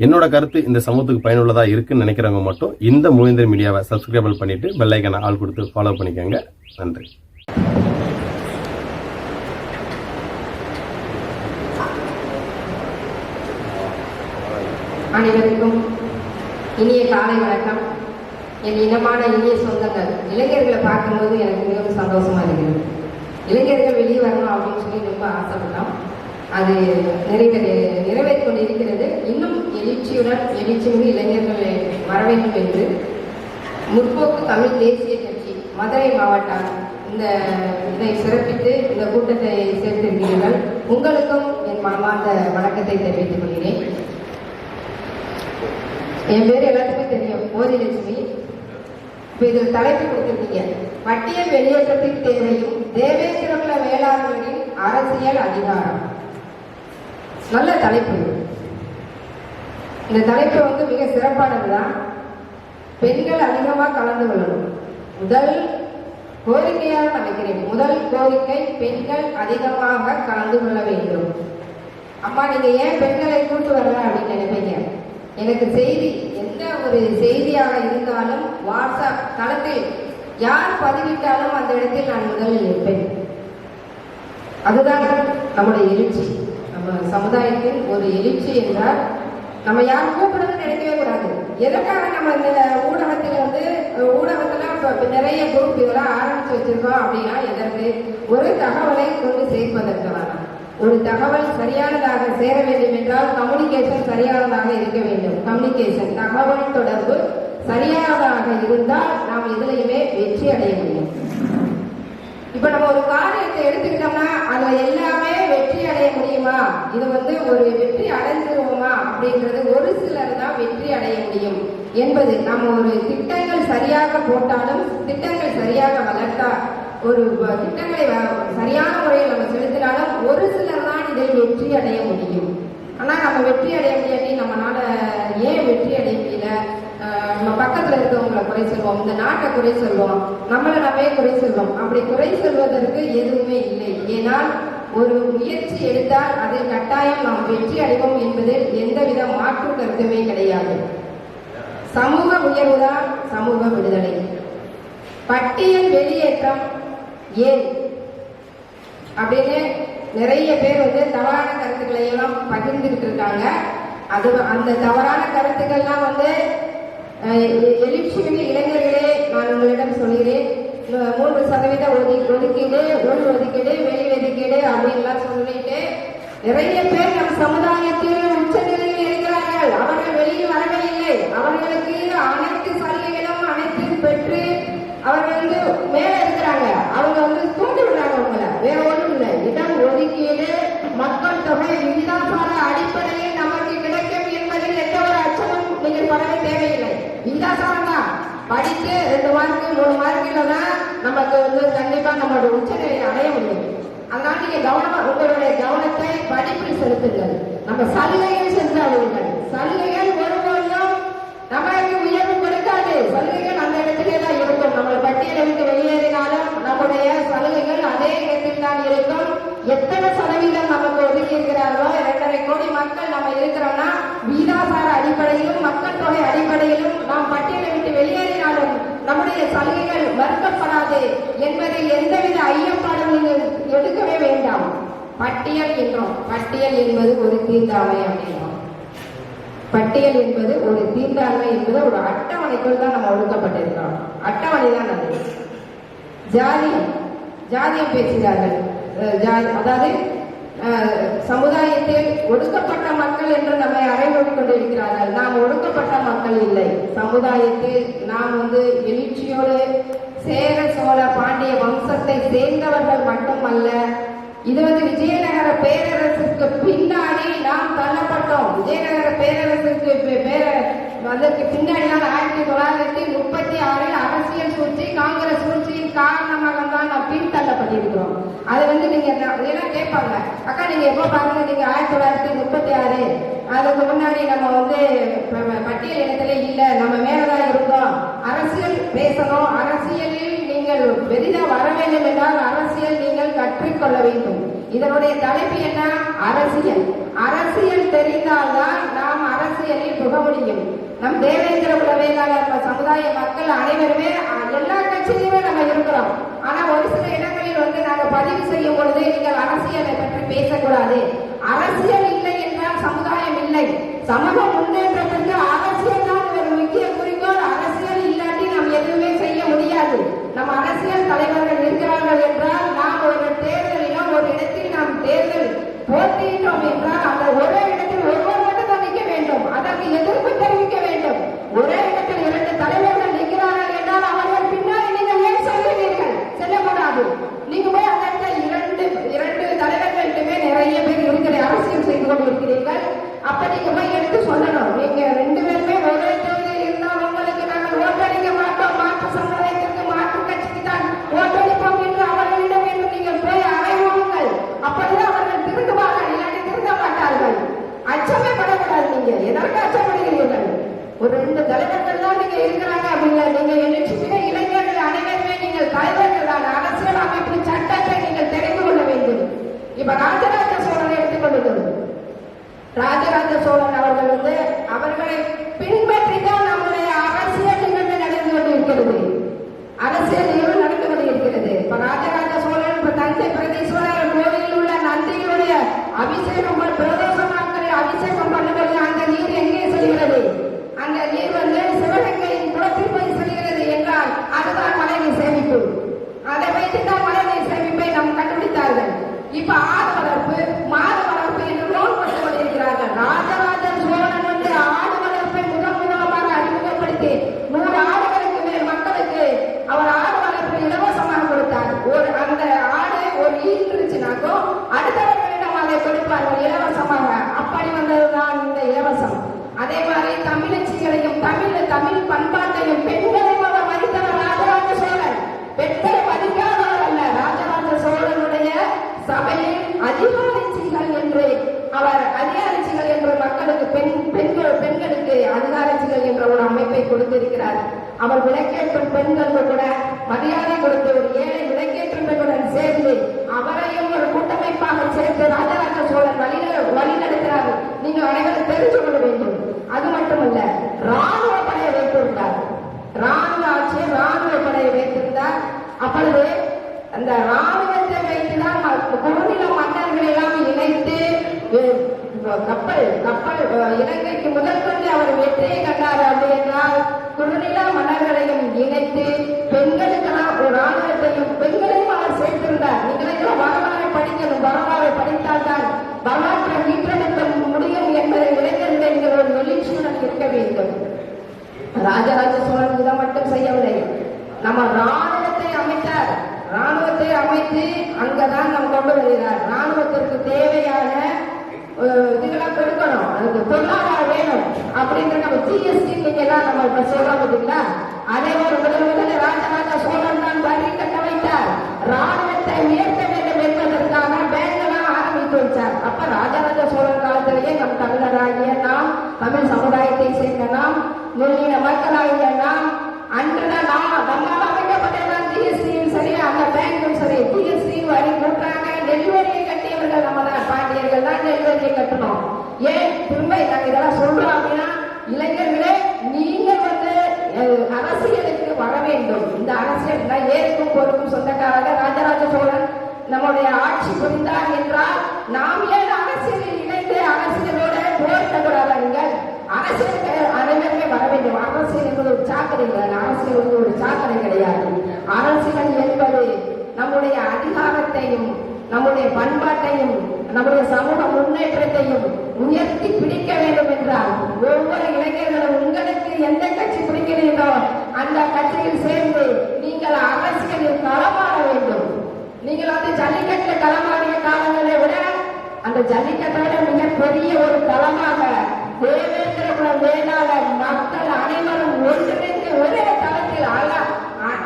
என்னோட கருத்து இந்த சமூகத்துக்கு பயனுள்ளதா இருக்குன்னு நினைக்கிறவங்க மட்டும் இந்த மூவேந்தர் மீடியாவை சப்ஸ்கிரைபிள் பண்ணிட்டு பெல் ஐக்கானை ஆல் கொடுத்து ஃபாலோ பண்ணிக்கோங்க. நன்றி. அனைவருக்கும் இனிய காலை வணக்கம். என் இனமான இனிய சொந்தங்கள், இளைஞர்களை பார்க்கும்போது எனக்கு மிகவும் சந்தோஷமா இருக்குது. இளைஞர்கள் வெளியே வரணும் அப்படின்னு சொல்லி ரொம்ப ஆசைப்பட்டோம். அது நிறைவேற்றி கொண்டு இருக்கிறது. இன்னும் எழுச்சியுடன் இளைஞர்கள் வர வேண்டும் என்று முற்போக்கு தமிழ் தேசிய கட்சி மதுரை மாவட்டம் இதை சிறப்பித்து இந்த கூட்டத்தை சேர்த்திருக்கிறீர்கள். உங்களுக்கும் என் மனமார்ந்த வணக்கத்தை தெரிவித்துக் கொள்கிறேன். என் பேர் எல்லாத்துக்குமே தெரியும், ஓதிலட்சுமி. இப்போ இதில் தலைப்பு கொடுத்துருக்கீங்க, பட்டியல் வெளியேற்றத்தின் தேவையும் தேவேந்திரகுல வேளாளர்களின் அரசியல் அதிகாரம். நல்ல தலைப்பு. இந்த தலைப்பு மிக சிறப்பானதுதான். பெண்கள் அதிகமாக கலந்து கொள்ளணும். முதல் கோரிக்கையாக நினைக்கிறேன். முதல் கோரிக்கை, பெண்கள் அதிகமாக கலந்து கொள்ள வேண்டும். அம்மா, நீங்க ஏன் பெண்களை கூட்டு வரல அப்படின்னு நினைப்பீங்க. எனக்கு செய்தி, எந்த ஒரு செய்தியாக இருந்தாலும் வாட்ஸ்அப் தளத்தில் யார் பதிவிட்டாலும் அந்த இடத்தில் நான் முதலில் இருப்பேன். அதுதான் நம்முடைய எழுச்சி. நம்ம சமுதாயத்தின் ஒரு எழுச்சி என்றால் நம்ம யாரும் கூப்பிடுறது நினைக்கவே கூடாது. எதற்காக நம்ம இந்த ஊடகத்துல நிறைய குரூப் இதெல்லாம் ஆரம்பிச்சு வச்சிருக்கோம் அப்படின்னா, எதற்கு? ஒரு தகவலை கொண்டு சேர்ப்பதற்கான. ஒரு தகவல் சரியானதாக சேர வேண்டும் என்றால் கம்யூனிகேஷன் சரியானதாக இருக்க வேண்டும். கம்யூனிகேஷன், தகவல் தொடர்பு சரியானதாக இருந்தால் நாம் எதுலையுமே வெற்றி அடைய முடியும். இப்ப நம்ம ஒரு காரியத்தை எடுத்துக்கிட்டோம்னா அதுல எல்லாமே வெற்றி அடைய முடியுமா? இது ஒரு வெற்றி அடைஞ்சிருவோமா அப்படின்றது ஒரு சிலர் தான் வெற்றி அடைய முடியும் என்பது. நம்ம ஒரு திட்டங்கள் சரியாக போட்டாலும், திட்டங்கள் சரியாக வளர்த்தா, ஒரு திட்டங்களை சரியான முறையில் நம்ம செலுத்தினாலும் ஒரு சிலர் தான் இதில் வெற்றி அடைய முடியும். ஆனா நம்ம வெற்றி அடைய முடியாட்டி நம்மளால ஏன் வெற்றி அடைய முடியல? நம்ம பக்கத்துல இருக்கவங்களை குறை சொல்வோம், இந்த நாட்டை குறை சொல்வோம், நம்மளை நம்மே குறை சொல்வோம். அப்படி குறை சொல்வதற்கு எதுவுமே இல்லை. ஏனால் ஒரு முயற்சி எடுத்தால் அதில் கட்டாயம் நாம் வெற்றி அடைவோம் என்பதில் எந்தவித மாற்று கருத்துமே கிடையாது. சமூக உயர்வுதான் சமூக விடுதலை. பட்டியல் வெளியேற்றம் ஏன் அப்படின்னு நிறைய பேர் தவறான கருத்துக்களை எல்லாம் பகிர்ந்துகிட்டு இருக்காங்க. அது அந்த தவறான கருத்துக்கள்லாம் எழுச்சிமிகு இளைஞர்களே, நான் உங்களிடம் சொல்கிறேன், 3% ஒதுக்கீடு, உள் ஒதுக்கீடு, வெளி ஒதுக்கீடு அப்படின்லாம் சொல்லிட்டு நிறைய பேர் நம் சமுதாயத்தில் உச்ச நிலையில் இருக்கிறார்கள். அவர்கள் வெளியில் வரவே இல்லை. அவர்களுக்கு அனைத்து சலுகைகளும் அனைத்தும் பெற்று அவர்கள் மேல இருக்கிறாங்க. அவங்க தூண்டி விடுறாங்க. உங்களை வேற ஒன்றும் இல்லை. இடம் ஒதுக்கீடு, மக்கள் தொகை விகிதாசார அடிப்படையில் நமக்கு கிடைக்கும் என்பதில் எந்த ஒரு அச்சமும் நீங்கள் படவே தேவையில்லை. விகிதாசாரம் தான். படித்து 2 மார்க் 3 மார்க்கில தான் நமக்கு கண்டிப்பா நம்மளோட உச்சநிலையை அடைய முடியும். அதனால நீங்க உங்களுடைய கவனத்தை படிப்பில் செலுத்துங்கள். நம்ம சலுகைகள் சென்றாடுங்கள். சலுகைகள் ஒருபோதும் நமக்கு உயர்வு கொடுக்காது. சலுகைகள் அந்த இடத்திலே தான் இருக்கும். நம்ம பட்டியலை விட்டு வெளியேறினாலும் நம்முடைய சலுகைகள் அதே இடத்தில் தான் இருக்கும். எத்தனை சதவீதம் நமக்கு ஒதுக்கி இருக்கிறார்களோ, 2.5 கோடி மக்கள் நம்ம இருக்கிறோம்னா, வீதாசார அடிப்படையிலும் மக்கள் தொகை அடிப்படையிலும் நாம் பட்டியலை விட்டு வெளியேறினாலும் நம்முடைய சலுகைகள் மறுக்கப்படாது என்பதில் எந்தவித ஐயப்பாடும் நீங்கள் எடுக்கவே வேண்டாம். பட்டியல் என்றோம். பட்டியல் என்பது ஒரு தீண்டாமை அப்படின்றோம். பட்டியல் என்பது ஒரு தீண்டாமை என்பது ஒரு அட்டவணைக்குள் தான் நம்ம ஒடுக்கப்பட்டிருக்கிறோம். அட்டவணை தான் அது. ஜாதியம் பேசுகிறார்கள். அதாவது சமுதாயத்தில் ஒடுக்கப்பட்ட மக்கள் என்று நம்மை அறைகூடி கொண்டிருக்கிறார்கள். நாம் ஒடுக்கப்பட்ட மக்கள் இல்லை. சமுதாயத்தில் நாம் எழுச்சியோடு சேர சோழ பாண்டிய வம்சத்தை சேர்ந்தவர்கள் மட்டுமல்ல, இது விஜயநகர பேரரசுக்கு பின்னாடி நாம் தள்ளப்பட்டோம். விஜயநகர பேரரசுக்கு அதற்கு பின்னாடி 1936 அரசியல் சூழ்ச்சி, காங்கிரஸ் சூழ்ச்சியின் காரணமாக தான் நாம் பின்தள்ளப்பட்டிருக்கிறோம். அதை நீங்க எல்லாம் கேட்பாங்க, அக்கா நீங்க எப்போ பாருங்க, நீங்க 1936 அதுக்கு முன்னாடி நம்ம பட்டியல் இடத்துல இல்ல, நம்ம மேலதான் இருந்தோம். அரசியல் பேசணும். அரசியலில் நீங்கள் பெரிதா வர வேண்டும் என்றால் அரசியல் நீங்கள் கற்றுக்கொள்ள வேண்டும். இதனுடைய தலைப்பு என்ன? அரசியல். அரசியல் தெரிந்தால்தான் நாம் அரசியலில் புக முடியும். நம் தேவேந்திர குல வேளாளர் சமுதாய மக்கள் அனைவருமே எல்லா கட்சியிலுமே நம்ம இருக்கிறோம். ஆனா ஒரு சில இடங்களில் வந்து நாங்க பதிவு செய்யும் பொழுது நீங்கள் அரசியலை பற்றி பேசக்கூடாது, அரசியல் இல்லை என்றால் சமுதாயம் இல்லை, சமூக முன்னேற்றத்திற்கு அரசியல் தான் ஒரு முக்கிய குறிக்கோள். அரசியல் இல்லாட்டி நாம் எதுவுமே செய்ய முடியாது. நம்ம அரசியல் தலைவர்கள் இருக்கிறார்கள் என்றால் நாம் ஒரு தேர்தலிலும் ஒரு இடத்தில் நாம் தேர்தல் போட்டியிட்டோம் என்றால் அந்த ஒரே இடத்தில் ஒருவர் மட்டும் தான் நிற்க வேண்டும், அதற்கு எதிர்ப்பு தெரிவிக்க வேண்டும். ஒரே இடத்தில் 2 தலைவர்கள் நிற்கிறார்கள் என்றால் அவர்கள் பின்னால் நீங்கள் ஏன் செல்கிறீர்கள்? செல்லக்கூடாது. நீங்க போய் அந்த இரண்டு தலைவர்கள்ட்டுமே நிறைய பேர் இருக்கிற அரசியல் செய்து கொண்டு இருக்கிறீர்கள். அப்ப நீங்க போய் எடுத்து சொல்லணும், நீங்க 2 பேருமே ஒரே தொகுதியில் இருந்தால் உங்களுக்கு நாங்கள் ஓட்டளிக்க மாட்டோம், மாற்று சமுதாயத்திற்கு மாற்று கட்சிக்கு தான் ஓட்டளிப்போம் என்று அவர்களிடம் என்று நீங்கள் போய் அறைவார்கள். அப்பதான் அவர்கள் திருந்துவார்கள், இல்லாட்டி திருந்த மாட்டார்கள். அச்சமே படக்கூடாது. நீங்க எதற்கு அச்சப்படுகிறீர்கள்? ஒரு 2 தலைவர்கள் தான் நீங்க இருக்கிறாங்க அப்படிங்க. நீங்க எழுச்சிக்கிற இளைஞர்கள் அனைவருமே நீங்கள் தலைவர்கள் தான். அரசியல் அமைப்பு சட்டத்தை நீங்கள் தெரிந்து கொள்ள வேண்டும். இப்ப ராஜராஜ சோழனை எடுத்துக்கொள்ளுங்கள். ராஜராஜ சோழன் அவர்கள் வந்து அவர்களை பின்பற்றிதான் நம்முடைய அரசியல் நிகழ்வு நடந்து கொண்டிருக்கிறது. அரசியல் நிகழ்வு நடந்து கொண்டிருக்கிறது. இப்ப ராஜராஜ சோழன் இப்ப தஞ்சை பிரதீஸ்வரர் கோவிலில் உள்ள நந்திகளுடைய அபிஷேகம் பிரதோஷ நாட்களில் அபிஷேகம் பண்ணுவது அந்த நீர் எங்கே செல்கிறது? அந்த நீர் வந்து சிவகங்கையின் குளத்தில் போய் செல்கிறது என்றால் அதுதான் மழைநீர் சேமிப்பு. அதை வைத்துதான் மழைநீர் சேமிப்பை நாம் கண்டுபிடித்தார்கள். இப்ப ஆடு வளர்ப்பு, மாடு வளர்ப்பு என்று லோன் கொடுத்து கொண்டிருக்கிறார்கள். ராஜராஜ சோழன் வந்து ஆடு வளர்ப்பை முதலாக அறிமுகப்படுத்தி 100 ஆடுகளுக்கு மேல் மக்களுக்கு அவர் ஆடு வளர்ப்பை இலவசமாக கொடுத்தார். அந்த ஆடு ஒரு ஈன்றுச்சுனாக்கோ அடுத்தவர்களிடம் அதை கொடுப்பார்கள் இலவசமாக. அப்படி வந்ததுதான் இந்த இலவசம். அதே மாதிரி தமிழச்சிகளையும் தமிழ் பண்பாட்டையும் பெண்களையும் அவர் மதித்தவர் ராஜராஜ சோழன். பெண்களை மதிக்காதவர் அல்ல. ராஜராஜ சோழனுடைய சபையில் அதிகாரிச்சிகள் என்று அவர் அதிகாரிச்சிகள் என்று மக்களுக்கு பெண்களுக்கு அதிகாரிச்சிகள் என்ற ஒரு அமைப்பை கொடுத்திருக்கிறார். அவர் விளக்கேற்றும் பெண்களுக்கு கூட மரியாதை கொடுத்து ஒரு ஏழை விளக்கேற்றும் பெண்ணுடன் சேர்ந்து அவரையும் ஒரு கூட்டமைப்பாக சேர்த்து ராஜராஜ சோழன் வழி நடத்துகிறார். நீங்க அனைவரும் தெரிந்து கொள்ள வேண்டும். அது மட்டுமல்ல, ராணுவ படையை வைத்திருந்தார். ராணுவ ஆட்சியை ராணுவ படையை வைத்திருந்தார். அப்பொழுது அந்த ராணுவத்தை வைத்துதான் குறுநில மன்னர்களை எல்லாம் இணைத்து கப்பல் இலங்கைக்கு முதல் கொண்டு அவர் வெற்றியை கண்டார். அப்படி என்றால் குறுநில மன்னர்களையும் இணைத்து பெண்களுக்கெல்லாம் ஒரு ராணுவத்தையும் பெண்களையும் அவர் சேர்த்திருந்தார். நீங்களெல்லாம் வரலாறை படிக்கணும். வரலாறை படித்தால்தான் வரலாற்றை மீட்டெடுக்க முடியும் என்பதை இளைஞர்கள் ஒரு எழுச்சியுடன் இருக்க வேண்டும். ராஜராஜ சோழன் இதை மட்டும் செய்யவில்லை. நம்ம ராணுவத்தை அமைத்தார். ராணுவத்தை அமைத்து அங்கதான் நம்ம கொண்டு வருகிறார். ராணுவத்திற்கு தேவையான இதுக்கெல்லாம் கொடுக்கணும், அதுக்கு பொருளாதாரம் வேணும் அப்படின்ற நம்ம ஜிஎஸ்டி நீங்க எல்லாம் நம்ம இப்ப சொல்றோம் பார்த்தீங்களா? அதே ஒரு முதல் ராஜராஜ சோழன் தான் வரி கட்ட வைத்தார். ராணுவத்தை உயர்த்த வேண்டும் என்பதற்காக பேங்கெல்லாம் ஆரம்பித்து வச்சார். அப்ப ராஜராஜ சோழன் காலத்திலேயே நம் தமிழராகிய நாம், தமிழ் சமுதாயத்தை சேர்ந்த நாம், நெல்லின மக்களாகிய நாம் அன்றுதான் நம்மளால் அமைக்கப்பட்டதான் ஜிஎஸ்டியும் சரி, அந்த பேங்கும் சரி, ஜிஎஸ்டி வரி கூட்டாங்க. நெல்வரியை கட்டியவர்கள் நம்ம தான், பாண்டியர்கள் தான் நெல்வரியை கட்டணும். ஏன் திரும்ப நாங்க இதெல்லாம் சொல்றோம் அப்படின்னா, இளைஞர்களே நீங்கள் வந்து அரசியலுக்கு வர வேண்டும். இந்த அரசியல் தான் ஏற்கும் பொறுப்பும் சொந்தக்காரங்க. ராஜராஜ சோழன் நம்முடைய ஆட்சி புரிந்தார் என்றால் நாம் ஏன் அரசியலில் இணைந்து அரசியலோட போரிடக்கூடாது? நீங்கள் அரசியலுக்கு அனைவருமே வர வேண்டும். அரசியல் என்பது ஒரு சாக்கடை இல்லை. அரசியல் வந்து ஒரு சாக்கடை கிடையாது. அரசியல் என்பது நம்முடைய அதிகாரத்தையும் நம்முடைய பண்பாட்டையும் நம்முடைய சமூக முன்னேற்றத்தையும் உயர்த்தி பிடிக்க வேண்டும் என்றால் ஒவ்வொரு இளைஞர்களும் உங்களுக்கு எந்த கட்சி பிடிக்கிறீர்களோ அந்த கட்சியில் சேர்ந்து நீங்கள் அரசியலில் களமாட வேண்டும். நீங்கள் வந்து ஜல்லிக்கட்டில் களமாடிய காலங்களை விட அந்த ஜல்லிக்கட்டோட மிகப்பெரிய ஒரு களமாக தேவேந்திர குல வேளாளர் மக்கள் அனைவரும் ஒன்றிணைந்து ஒரே தளத்தில்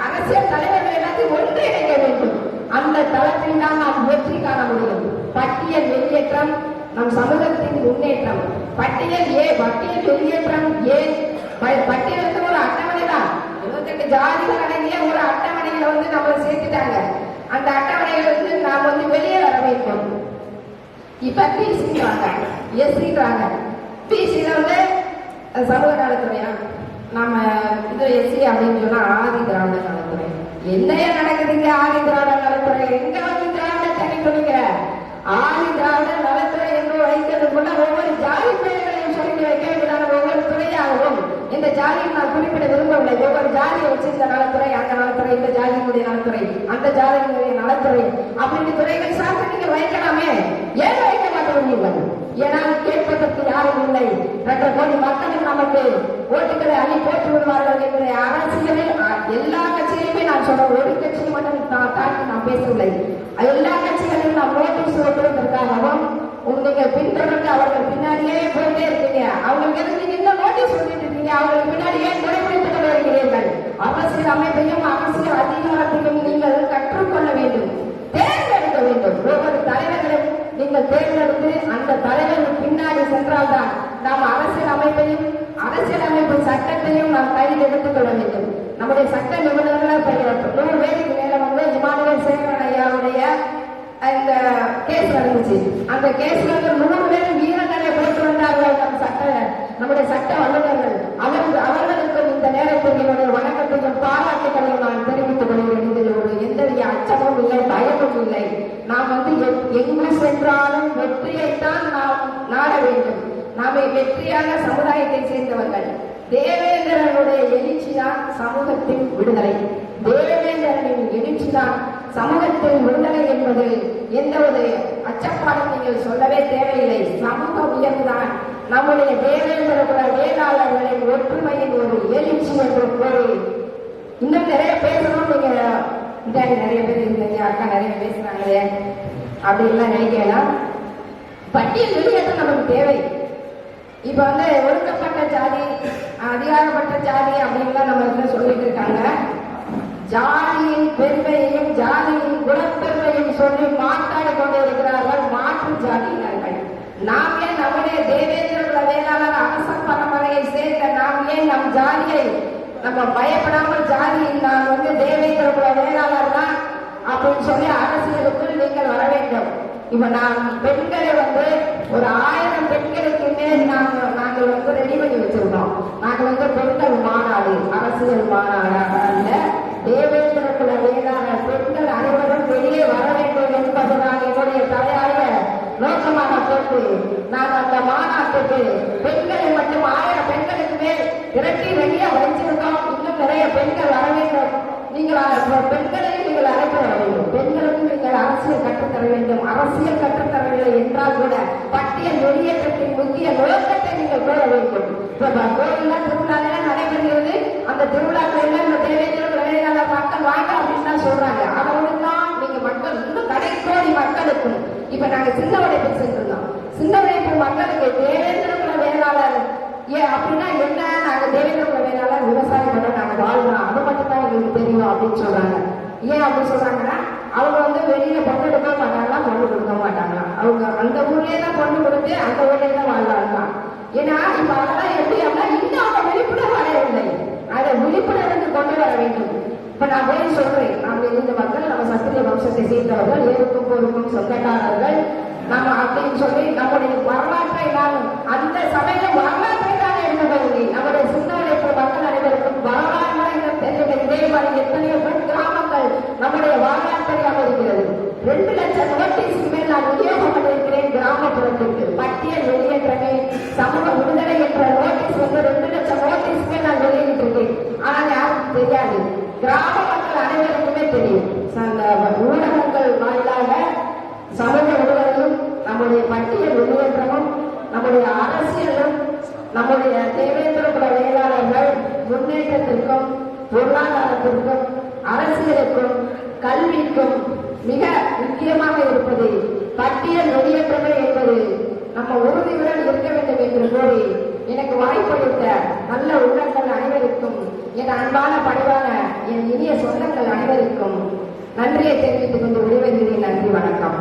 அரசியல் தலைவர்கள் எல்லாத்தையும் ஒன்றிணைக்க வேண்டும். அந்த தளத்தில் தான் நாம் வெற்றி காண முடியும். பட்டியல் வெளியேற்றம் நம் சமூகத்தின் முன்னேற்றம். பட்டியல் வெளியேற்றம் ஏன்? பட்டியல் வந்து ஒரு அட்டவணை தான். 28 ஜாதிகள் அடங்கிய ஒரு அட்டவணையில வந்து நம்மளை சேர்த்துட்டாங்க. அந்த அட்டவணையில வந்து நாம் வந்து வெளியே வர வேண்டும். இப்ப பிசிங்கிறாங்க, எஸ்சிங்கிறாங்க. பிசில வந்து சமூக நலத்துறையா, நம்ம இது எஸ்சி அப்படின்னு சொன்னா ஆதி திராவிட நலத்துறை. என்னைய நடக்குதுங்க ஆதி திராவிட நலத்துறை? எங்க வந்து திராவிட தனி துணிங்க? ஆதி திராவிட நலத்துறை என்று வைக்கிறதுக்குள்ள ஒவ்வொரு ஜாதி பெயர்களையும் சொல்லி வைக்க வேண்டியதான ஒவ்வொரு துறையாகவும் இந்த ஜாதியை நான் குறிப்பிட விரும்பவில்லை. ஒவ்வொரு ஜாதியை வச்சு இந்த நலத்துறை, அந்த நலத்துறை, இந்த ஜாதியினுடைய நலத்துறை, அந்த ஜாதியினுடைய நலத்துறை அப்படின்னு துறைகள் சார்ந்து நீங்கள் வைக்கலாமே, ஏன் வைக்க மாட்டேங்கிறீர்கள்? ஏனால் கேட்பதற்கு யாரும் இல்லை. 2 கோடி மக்களும் நமக்கு ஓட்டுகளை அள்ளி போட்டு விடுவார்கள் என்ற அரசியலில் எல்லா கட்சியிலுமே நான் சொல்றேன். ஒரு கட்சி மட்டும் தாண்டி நான் பேசவில்லை. எல்லா கட்சிகளிலும் நான் நோட்டீஸ் ஓட்டுவதற்காகவும் நீங்க பின்தொடர்ந்து அவர்கள் பின்னாடியே போயிட்டே இருக்கீங்க. அவங்களுக்கு எதுக்கு நீங்க இன்னும் நோட்டீஸ் ஓட்டிட்டு இருக்கீங்க? அவங்களுக்கு பின்னாடியே குறைபிடித்துக் கொண்டு வருகிறீர்கள். அரசியல் அமைப்பையும் அரசியல் அதிகாரத்தையும் நீங்கள் கற்றுக்கொள்ள வேண்டும், தேர்ந்தெடுக்க வேண்டும். ஒவ்வொரு தலைவர்களும் நீங்கள் தேர்ந்தெடுத்து அந்த தலைவருக்கு பின்னாடி சென்றால்தான் நாம் அரசியல் அமைப்பையும் அரசியல் அமைப்பு சட்டத்தையும் நாம் கையில் எடுத்துக் கொள்ள வேண்டும். நம்முடைய சட்ட நிபுணர்கள் 100 பேருக்கு மேல வந்து இமானுவேல் சேகரன் ஐயாவுடைய இந்த கேஸ் நடந்துச்சு. அந்த கேஸ்ல வந்து 100 பேர் வீரங்களை போட்டு வந்தார்கள். நம்முடைய சட்ட வல்லுநர்கள் அவர்களுக்கும் இந்த நேரத்தில் என்னுடைய வணக்கத்தையும் பாராட்டுகளையும் நான் தெரிவித்துக் கொள்கிறேன். இதில் ஒரு எந்தவித அச்சமும் இல்லை, பயமும் இல்லை. நாம் வந்து எங்கு சென்றாலும் வெற்றியைத்தான் நாம் நாட வேண்டும். நாம வெற்றியான சமுதாயத்தை சேர்ந்தவர்கள். தேவேந்திரனுடைய எழுச்சிதான் சமூகத்தின் விடுதலை. தேவேந்திரனின் எழுச்சிதான் சமூகத்தின் விடுதலை என்பது எந்த ஒரு அச்சப்பாடும் நீங்கள் சொல்லவே தேவையில்லை. சமூக உயர்வுதான் நம்முடைய தேவேந்திர வேளாளர்களின் ஒற்றுமையின் ஒரு எழுச்சி என்று கூறி இன்னும் நிறைய பேசணும். நீங்க நிறைய பேர் இருந்தீங்க, அக்கா நிறைய பேசுறாங்களே அப்படின்லாம் நினைக்கலாம். பட்டியல் வெளியேற்றம் நமக்கு தேவை. இப்ப வந்து ஒடுக்கப்பட்ட ஜாதி, அதிகாரப்பட்ட ஜாதி அப்படின்லாம் நம்ம சொல்லிட்டு இருக்காங்க. ஜாதியின் பெருமையையும் ஜாதியின் குணப்பெருமையும் சொல்லி மாற்றாடி கொண்டிருக்கிறார்கள் மாற்று ஜாதியினர்கள். நாம் ஏன் நம்முடைய தேவேந்திர வேளாளர் அரச பரம்பரையை சேர்ந்த நாம் ஏன் நம் ஜாதியை நம்ம பயப்படாமல் ஜாதி நான் வந்து தேவேந்திர வேளாளர் தான் அப்படின்னு சொல்லி அரசியலுக்குள் நீங்கள் வர வேண்டும். இப்ப நான் பெண்களை வந்து ஒரு 1000 பெண்களுக்கு மேல் நாங்கள் வந்து ரெடி பண்ணி வச்சிருக்கோம். நாங்கள் வந்து பெண்கள் மாநாடு, அரசியல் மாநாடாக அல்ல, தேவேந்திர குல வேளாளர் பெண்கள் அனைவரும் வெளியே வர வேண்டும் என்பதுதான் என்னுடைய தலையாய நோக்கமாக போட்டு நான் அந்த மாநாட்டுக்கு பெண்களை மட்டும் 1000 பெண்களுக்கு மேல் திரட்டி வெளியே வைச்சிருக்கோம். இன்னும் நிறைய பெண்கள் வர வேண்டும். நீங்கள் பெண்களையும் நீங்கள் அழைத்து வர வேண்டும். பெண்களுக்கும் நீங்கள் அரசியல் கற்றுத்தர வேண்டும். அரசியல் கற்றுத்தரவில்லை என்றால் கூட பட்டியல் வெளியேற்றத்தின் முக்கிய நோக்கத்தை நீங்கள் கூற வேண்டும். கோயில்ல திருவிழாலாம் நடைபெறுகிறது. அந்த திருவிழாக்கள் எல்லாம் இந்த தேவேந்திர வேளாளர் மக்கள் வாங்க அப்படின்னு தான் சொல்றாங்க. அவங்களுக்குதான் நீங்க மக்கள் இன்னும் கடைக்கோடி மக்களுக்கும் இப்ப நாங்க சின்ன உடைப்பு சென்றிருந்தோம். சின்ன உடைப்பு மக்களுக்கு தேவேந்திர வேளாளர் அப்படின்னா என்ன? நாங்க தேவேந்திர வேளாளர் விவசாயம் பண்ண நாங்க வாழ்றோம், அது மட்டும் தான் எங்களுக்கு தெரியும் அப்படின்னு சொல்றாங்க. ஏன் அப்படி சொல்றாங்கன்னா அவங்க வந்து வெளியில பொண்ணு எடுக்க மாட்டாங்களா, பொண்ணு கொடுக்க மாட்டாங்களா, அவங்க அந்த ஊர்லயே தான் பொண்ணு கொடுத்து அந்த ஊர்லயே தான் வாழ்றாங்களாம். ஏன்னா இப்ப அதெல்லாம் எப்படி அப்படின்னா இன்னும் அவங்க விழிப்புணர்வு அடையவில்லை. அதை விழிப்புணர்வு கொண்டு வர வேண்டும். இப்ப நான் போய் சொல்றேன், நாங்க இந்த மக்கள் நம்ம சத்திரிய வம்சத்தை சேர்ந்தவர்கள், ஏழுக்கும் போருக்கும் சொந்தக்காரர்கள் நம்ம அப்படின்னு சொல்லி நம்முடைய வரலாற்றை நான் அந்த சபையில வரலாற்றை தான் எடுத்துக்கொள்ளி நம்முடைய சின்ன உழைப்பு மக்கள் அனைவருக்கும் வரலாறு தெரிந்த இதே மாதிரி எத்தனையோ கிராமங்கள் நம்முடைய வரலாறு தெரியாமல் இருக்கிறது. 2 லட்சம் நோட்டீஸுக்கு மேல் நான் விநியோகம் பண்ணியிருக்கிறேன் கிராமப்புறத்திற்கு. பட்டியல் வெளியேற்றமே சமூக விடுதலை என்ற நோட்டீஸ் வந்து 2 லட்சம் நோட்டீஸ்க்கு மேல் நான் வெளியிட்டிருக்கேன். ஆனால் யாருக்கும் தெரியாது. கிராம மக்கள் அனைவருக்குமே தெரியும். ஊடகங்கள் வாயிலாக சமூக விடுதலையும் நம்முடைய பட்டியல் வெளியேற்றமும் நம்முடைய அரசியலும் நம்முடைய தேவேந்திர குல வேளாளர்கள் முன்னேற்றத்திற்கும் பொருளாதாரத்திற்கும் அரசியலுக்கும் கல்விக்கும் மிக முக்கியமாக இருப்பது பட்டியல் வெளியேற்றமே என்பது நம்ம உறுதியுடன் இருக்க வேண்டும் என்று கூறி எனக்கு வாய்ப்பளித்த நல்ல உள்ளங்கள் அனைவருக்கும், என் அன்பான பணிவான என் இனிய சொந்தங்கள் அனைவருக்கும் நன்றியை தெரிவித்துக் கொண்டு விடைபெறுகிறேன். நன்றி, வணக்கம்.